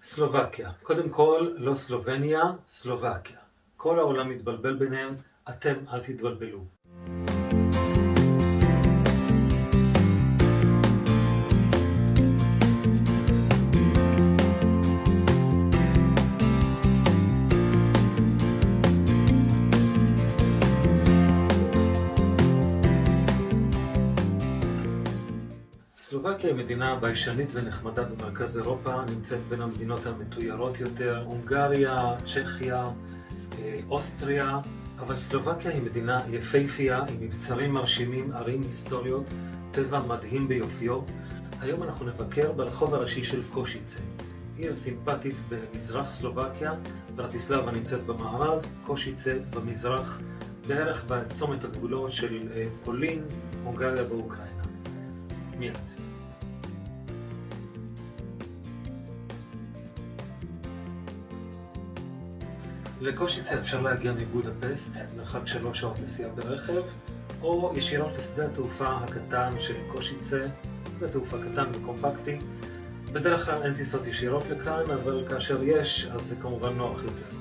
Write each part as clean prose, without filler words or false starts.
סלובקיה. קודם כל, לא סלובניה, סלובקיה. כל העולם מתבלבל ביניהם, אתם אל תתבלבלו. סלובקיה היא מדינה ביישנית ונחמדה במרכז אירופה, נמצאת בין המדינות המתוירות יותר, הונגריה, צ'כיה, אוסטריה, אבל סלובקיה היא מדינה יפהפייה עם מבצרים מרשימים, ערים היסטוריות, טבע מדהים ביופיו. היום אנחנו נבקר ברחוב הראשי של קושיצה, עיר סימפטית במזרח סלובקיה, ברטיסלבה נמצאת במערב, קושיצה במזרח, בערך בצומת הגבולות של פולין, הונגריה ואוקראינה. מיד. לקושיצה אפשר להגיע מבודפסט, מרחק 3 שעות נסיעה ברכב, או ישירות לשדה התעופה הקטן של קושיצה, שדה תעופה קטן וקומפקטי. בדרך כלל אין טיסות ישירות לכאן, אבל כאשר יש, אז זה כמובן נוח יותר.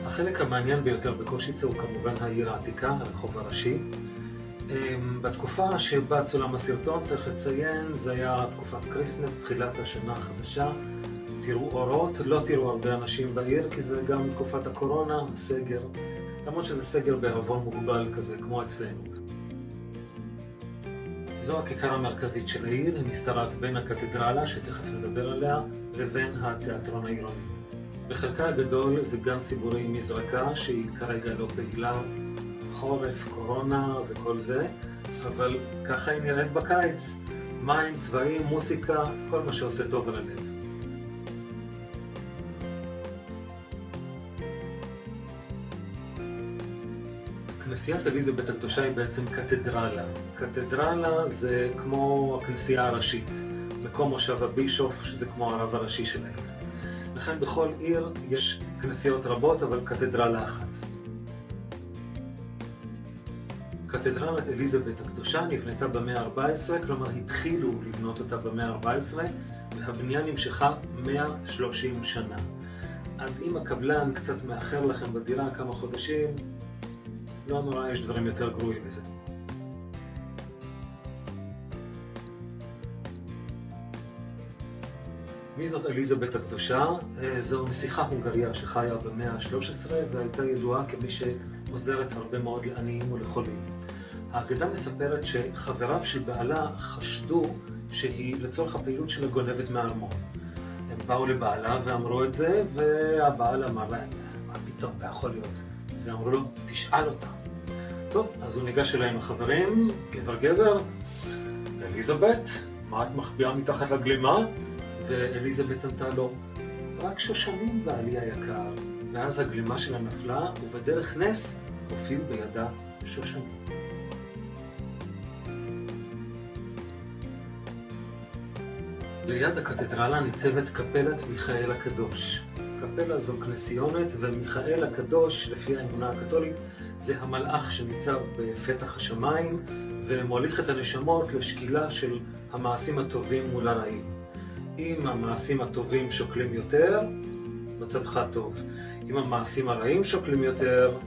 החלק המעניין ביותר בקושיצה הוא כמובן העיר העתיקה, הרחוב הראשי. בתקופה שבה צולם הסרטון, צריך לציין, זה היה תקופת קריסמס, תחילת השנה החדשה. תראו אורות, לא תראו הרבה אנשים בעיר, כי זה גם תקופת הקורונה, הסגר. למרות שזה סגר בערבון מוגבל כזה, כמו אצלנו. זו הכיכר המרכזית של העיר, היא משתרעת בין הקתדרלה, שתכף נדבר עליה, לבין התיאטרון העירוני. בחלקה הגדול זה גן ציבורי מזרקה, שהיא כרגע לא פעילה, חורף, קורונה וכל זה, אבל ככה היא נראית בקיץ. מים, צבעים, מוסיקה, כל מה שעושה טוב על הלב. כנסיית אליזבת הקדושה היא בעצם קתדרלה. קתדרלה זה כמו הכנסייה הראשית. מקום מושב הבישוף, שזה כמו הרב הראשי של העיר. לכן בכל עיר יש כנסיות רבות, אבל קתדרלה אחת. קתדרלת אליזבת הקדושה נבנתה במאה ה-14, כלומר התחילו לבנות אותה במאה ה-14, והבנייה נמשכה 130 שנה. אז אם הקבלן קצת מאחר לכם בדירה כמה חודשים, לא נורא, יש דברים יותר גרועים מזה. מי זאת אליזבת הקדושה? זו נסיכה הונגריה שחיה במאה ה-13 והייתה ידועה כמי שעוזרת הרבה מאוד לעניים ולחולים. האגדה מספרת שחבריו של בעלה חשדו שהיא לצורך הפעילות שלה גונבת מהארמון. הם באו לבעלה ואמרו את זה, והבעל אמר להם, מה פתאום, מה יכול להיות? אז אמרו לו, תשאל אותה. טוב, אז הוא ניגש אליהם החברים, גבר, אליזבת, מה את מחביאה מתחת לגלימה? ואליזבת ענתה לו, רק שושנים בעלי היקר. ואז הגלימה שלה נפלה, ובדרך נס הופיעו בידה שושנים. ליד הקתדרלה ניצבת קפלת מיכאל הקדוש. קפלה זו כנסיונת, ומיכאל הקדוש, לפי האמונה הקתולית, זה המלאך שניצב בפתח השמיים, ומוליך את הנשמות לשקילה של המעשים הטובים מול הרעים. אם המעשים הטובים שוקלים יותר, מצבך טוב. אם המעשים הרעים שוקלים יותר,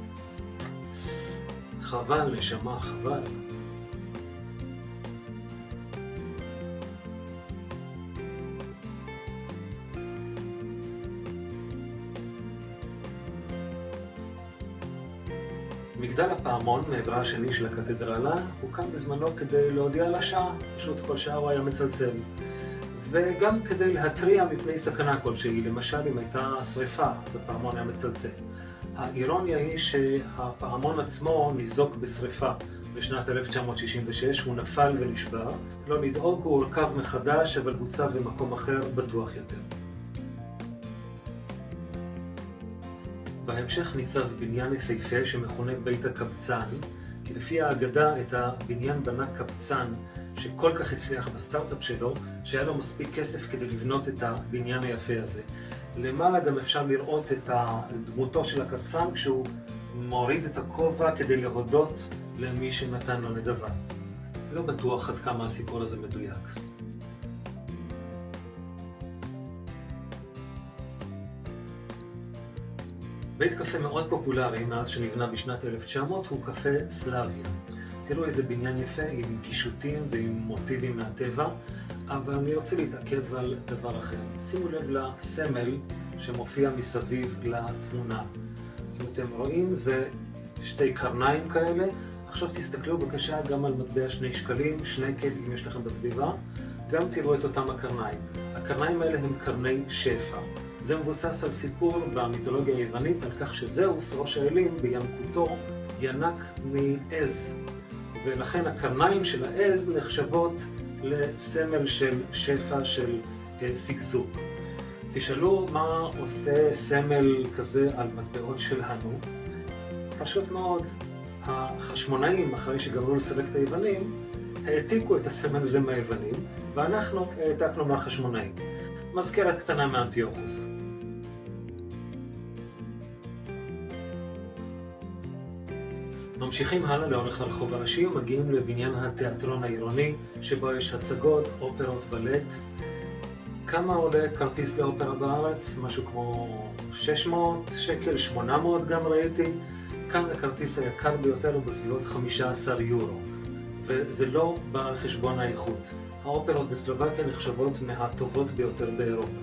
חבל, נשמה, חבל. מגדל הפעמון מעברה השני של הקתדרלה הוקם בזמנו כדי להודיע על השעה, פשוט כל שעה הוא היה מצלצל. וגם כדי להתריע מפני סכנה כלשהי, למשל אם הייתה שריפה, אז הפעמון היה מצלצל. האירוניה היא שהפעמון עצמו ניזוק בשריפה בשנת 1966, הוא נפל ונשבר. לא לדאוג, הוא הורכב מחדש, אבל הוצב במקום אחר בטוח יותר. בהמשך ניצב בניין יפהפה שמכונה בית הקבצן, כי לפי האגדה את הבניין בנה קבצן שכל כך הצליח בסטארט-אפ שלו, שהיה לו מספיק כסף כדי לבנות את הבניין היפה הזה. למעלה גם אפשר לראות את דמותו של הקבצן כשהוא מוריד את הכובע כדי להודות למי שנתן לו נדבה. לא בטוח עד כמה הסיפור הזה מדויק. בית קפה מאוד פופולרי מאז שנבנה בשנת 1900 הוא קפה סלאביה. תראו איזה בניין יפה עם קישוטים ועם מוטיבים מהטבע, אבל אני רוצה להתעכב על דבר אחר. שימו לב לסמל שמופיע מסביב לתמונה. אם אתם רואים, זה שתי קרניים כאלה. עכשיו תסתכלו בבקשה גם על מטבע 2 שקלים, שנקל אם יש לכם בסביבה. גם תראו את אותם הקרניים. הקרניים האלה הם קרני שפע. זה מבוסס על סיפור במיתולוגיה היוונית על כך שזהוס, ראש האלים, בינקותו ינק מעז. ולכן הקרניים של העז נחשבות לסמל של שפע של שגשוג. תשאלו מה עושה סמל כזה על מטבעות שלנו. פשוט מאוד, החשמונאים, אחרי שגמרו לסלק את היוונים, העתיקו את הסמל הזה מהיוונים, ואנחנו העתקנו מהחשמונאים. מזכרת קטנה מאנטיוכוס. ממשיכים הלאה לאורך הרחוב הראשי ומגיעים לבניין התיאטרון העירוני, שבו יש הצגות, אופרות, בלט. כמה עולה כרטיס לאופרה בארץ? משהו כמו 600 שקל, 800 גם ראיתי. כאן הכרטיס היקר ביותר הוא בסביבות 15 יורו. וזה לא בא על חשבון האיכות. האופרות בסלובקיה נחשבות מהטובות ביותר באירופה.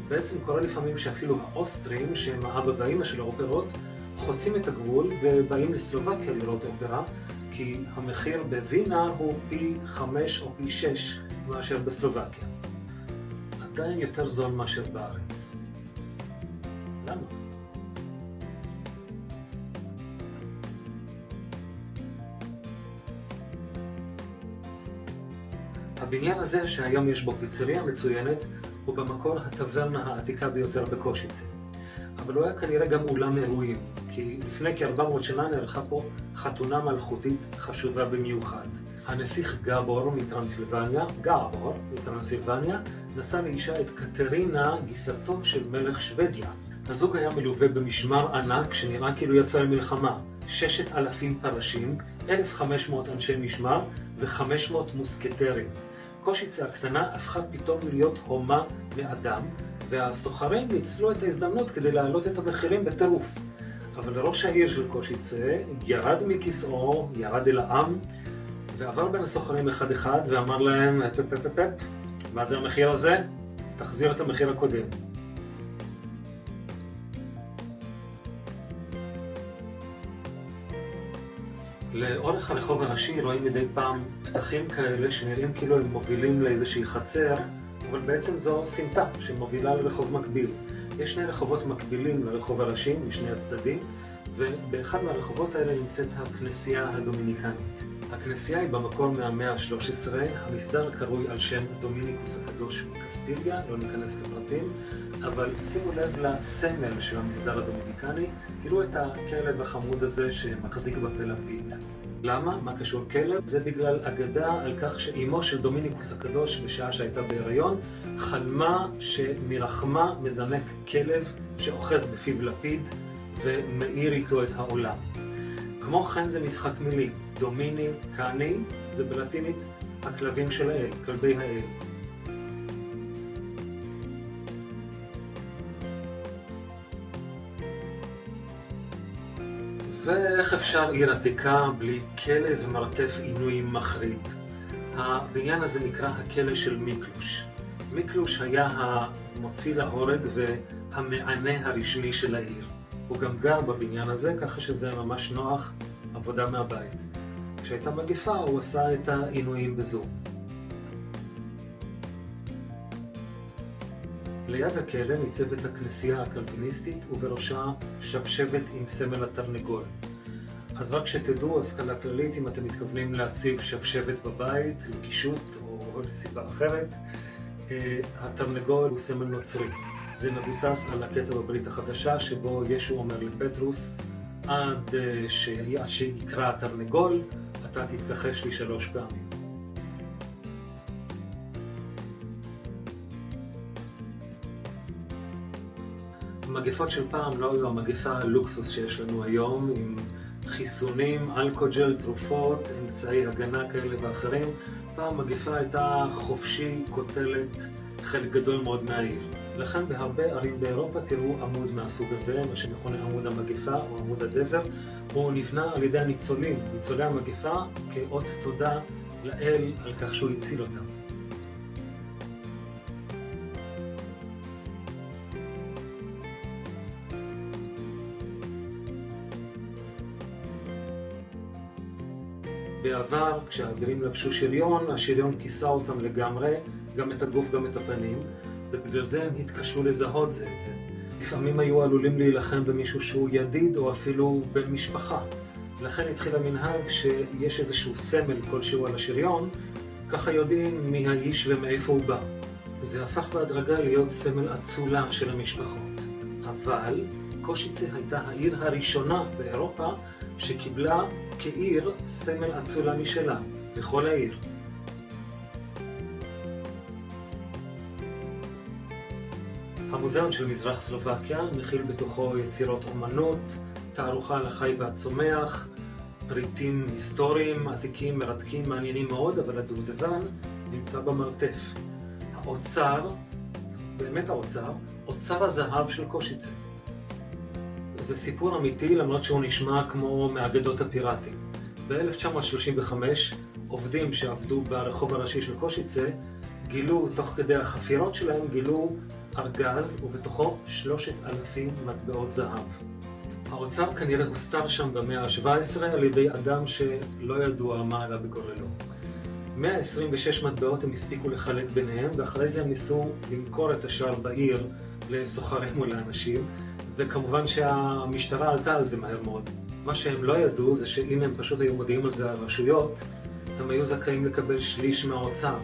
בעצם קורה לפעמים שאפילו האוסטרים, שהם האבא והאמא של האופרות, חוצים את הגבול ובאים לסלובקיה לראות אופרה, כי המחיר בווינה הוא פי 5 או פי 6 מאשר בסלובקיה. עדיין יותר זול מאשר בארץ. למה? הבניין הזה, שהיום יש בו פיצריה מצוינת, הוא במקור הטברנה העתיקה ביותר בקושיצה. אבל הוא היה כנראה גם אולם אירועים, כי לפני כ-400 שנה נערכה פה חתונה מלכותית חשובה במיוחד. הנסיך גאבור מטרנסילבניה, נשא לאישה את קטרינה, גיסתו של מלך שוודיה. הזוג היה מלווה במשמר ענק שנראה כאילו יצא למלחמה. 6,000 פרשים, 1,500 אנשי משמר ו-500 מוסקטרים. קושיצה הקטנה הפכה פתאום להיות הומה מאדם, והסוחרים ניצלו את ההזדמנות כדי להעלות את המחירים בטירוף. אבל ראש העיר של קושיצה ירד מכיסאו, ירד אל העם, ועבר בין הסוחרים אחד אחד ואמר להם, פפפפפ, מה זה המחיר הזה? תחזיר את המחיר הקודם. לאורך הרחוב הראשי רואים מדי פעם פתחים כאלה שנראים כאילו הם מובילים לאיזושהי חצר, אבל בעצם זו סמטה שמובילה לרחוב מקביל. יש 2 רחובות מקבילים לרחוב הראשי משני הצדדים, ובאחד מהרחובות האלה נמצאת הכנסייה הדומיניקנית. הכנסייה היא במקור מהמאה ה-13, המסדר קרוי על שם דומיניקוס הקדוש מקסטיליה, לא ניכנס לפרטים, אבל שימו לב לסמל של המסדר הדומיניקני, תראו את הכלב החמוד הזה שמחזיק בפה לפיד. למה? מה קשור כלב? זה בגלל אגדה על כך שאימו של דומיניקוס הקדוש בשעה שהייתה בהיריון חלמה שמרחמה מזנק כלב שאוחז בפיו לפיד ומאיר איתו את העולם. כמו כן זה משחק מילים, דומיני, קני, זה בלטינית הכלבים של האל, כלבי האל. ואיך אפשר עיר עתיקה בלי כלא ומרתף עינוי מחריד? הבניין הזה נקרא הכלא של מיקלוש. מיקלוש היה המוציא להורג והמענה הרשמי של העיר. הוא גם גר בבניין הזה, ככה שזה ממש נוח, עבודה מהבית. כשהייתה מגפה הוא עשה את העינויים בזום. ליד הכלא ניצבת הכנסייה הקלוויניסטית ובראשה שבשבת עם סמל התרנגול. אז רק שתדעו, השכלה כללית, אם אתם מתכוונים להציב שבשבת בבית, לקישוט או לסיבה אחרת, התרנגול הוא סמל נוצרי. זה מבוסס על הקטע בברית החדשה שבו ישו אומר לפטרוס, עד שיקרא התרנגול, אתה תתכחש לי 3 פעמים. המגפות של פעם לא היו המגפה הלוקסוס שיש לנו היום, עם חיסונים, אלכוג'ל, תרופות, אמצעי הגנה כאלה ואחרים. פעם מגפה הייתה חופשי, קוטלת חלק גדול מאוד מהעיר. לכן בהרבה ערים באירופה תראו עמוד מהסוג הזה, מה שמכונה עמוד המגפה או עמוד הדבר. הוא נבנה על ידי הניצולים, ניצולי המגפה, כאות תודה לאל על כך שהוא הציל אותם. בעבר, כשהגרים לבשו שריון, השריון כיסה אותם לגמרי, גם את הגוף, גם את הפנים, ובגלל זה הם התקשו לזהות זה את זה. לפעמים היו עלולים להילחם במישהו שהוא ידיד או אפילו בן משפחה. לכן התחיל המנהג שיש איזשהו סמל כלשהו על השריון, ככה יודעים מי האיש ומאיפה הוא בא. זה הפך בהדרגה להיות סמל אצולה של המשפחות. אבל קושיצה הייתה העיר הראשונה באירופה שקיבלה כעיר סמל אצולה משלה, לכל העיר. המוזיאון של מזרח סלובקיה מכיל בתוכו יצירות אומנות, תערוכה על החי והצומח, פריטים היסטוריים, עתיקים, מרתקים, מעניינים מאוד, אבל הדובדבן נמצא במרתף. האוצר, באמת האוצר, אוצר הזהב של קושיצה. זה סיפור אמיתי למרות שהוא נשמע כמו מאגדות הפיראטים. ב-1935 עובדים שעבדו ברחוב הראשי של קושיצה גילו, תוך כדי החפירות שלהם, גילו ארגז ובתוכו 3,000 מטבעות זהב. האוצר כנראה הוסתר שם במאה ה-17 על ידי אדם שלא ידוע מה עלה בגורלו. 126 מטבעות הם הספיקו לחלק ביניהם, ואחרי זה הם ניסו למכור את השאר בעיר לסוחרים או לאנשים, וכמובן שהמשטרה עלתה על זה מהר מאוד. מה שהם לא ידעו זה שאם הם פשוט היו מודיעים על זה על רשויות, הם היו זכאים לקבל שליש מהאוצר,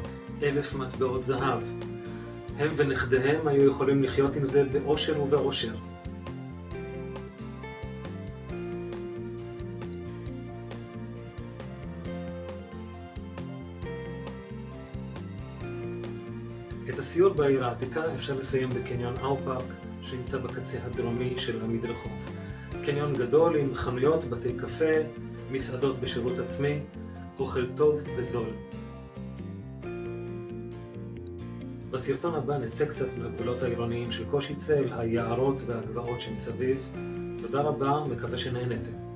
1,000 מטבעות זהב. הם ונכדיהם היו יכולים לחיות עם זה באושר ובאושר. את הסיור בעיר העתיקה אפשר לסיים בקניון אאופארק, שנמצא בקצה הדרומי של המדרחוב. קניון גדול עם חנויות, בתי קפה, מסעדות בשירות עצמי, אוכל טוב וזול. בסרטון הבא נצא קצת מהגבולות העירוניים של קושיצה, היערות והגבעות שמסביב. תודה רבה, מקווה שנהנתם.